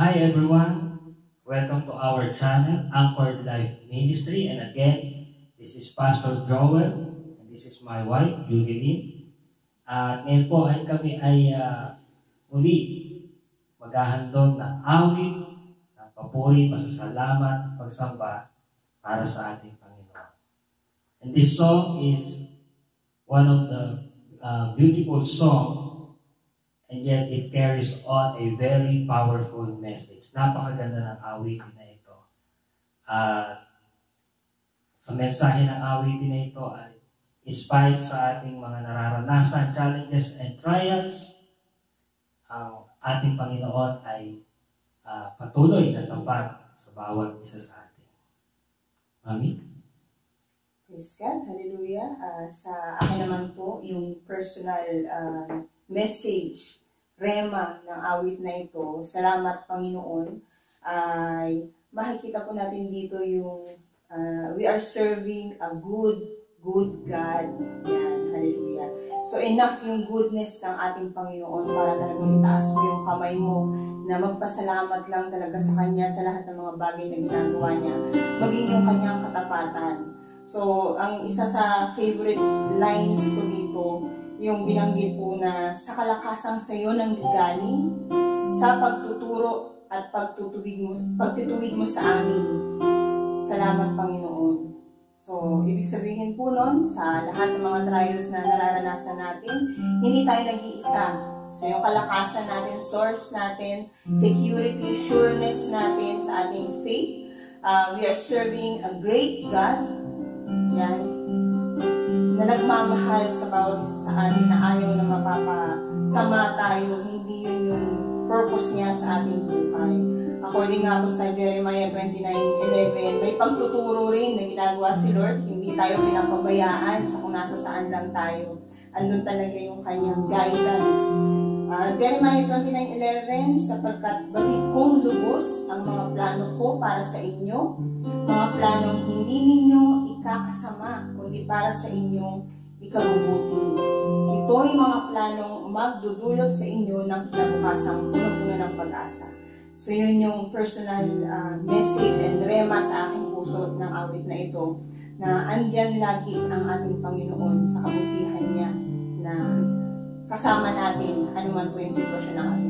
Hi everyone, welcome to our channel, Anchored Life Ministry. And again, this is Pastor Joel, and this is my wife, Julie. At ngayon po ay kami ay muli maghahandog ng awit, ng papuri, pasasalamat, pagsamba para sa ating Panginoon. And this song is one of the beautiful songs, and yet it carries on a very powerful message. Napakaganda ng awitin na ito. Sa mensahe ng awitin na ito ay inspired sa ating mga nararanasan, challenges, and trials. Ang ating Panginoon ay patuloy na tapat sa bawat isa sa atin. Mami? Praise God. Hallelujah. Sa akin naman po, yung personal message, rema ng awit na ito, salamat Panginoon, ay makikita po natin dito yung we are serving a good God. Yan, hallelujah. So enough yung goodness ng ating Panginoon para talagang itaas mo yung kamay mo na magpasalamat lang talaga sa Kanya sa lahat ng mga bagay na ginagawa niya, maging yung Kanyang katapatan. So ang isa sa favorite lines ko dito, yung binanggit po na sa kalakasang sa iyo nang gagaling, sa pagtuturo at pagtituwid mo sa amin. Salamat Panginoon. So, ibig sabihin po nun, sa lahat ng mga trials na nararanasan natin, hindi tayo nag-iisa. So, yung kalakasan natin, source natin, security, sureness natin sa ating faith. We are serving a great God. Yan. Na nagmamahal sa bawat isa sa atin, na ayaw na mapapasama tayo. Hindi yun yung purpose niya sa ating buhay. According nga po sa Jeremiah 29:11, may pagtuturo rin na ginagawa si Lord. Hindi tayo pinapabayaan sa kung nasa saan lang tayo. Andun talaga yung kanyang guidance. Jeremiah 29:11, sapagkat batid kong lubos ang mga plano ko para sa inyo, mga planong hindi ninyo ikakasama, kundi para sa inyong ikabubuti. Ito ay mga planong magdudulot sa inyo ng kinabukasang puno-puno ng pag-asa. So yun yung personal message and rema sa aking puso ng awit na ito, na andyan lagi ang ating Panginoon sa kabutihan niya, na kasama natin anuman po yung sitwasyon ng ating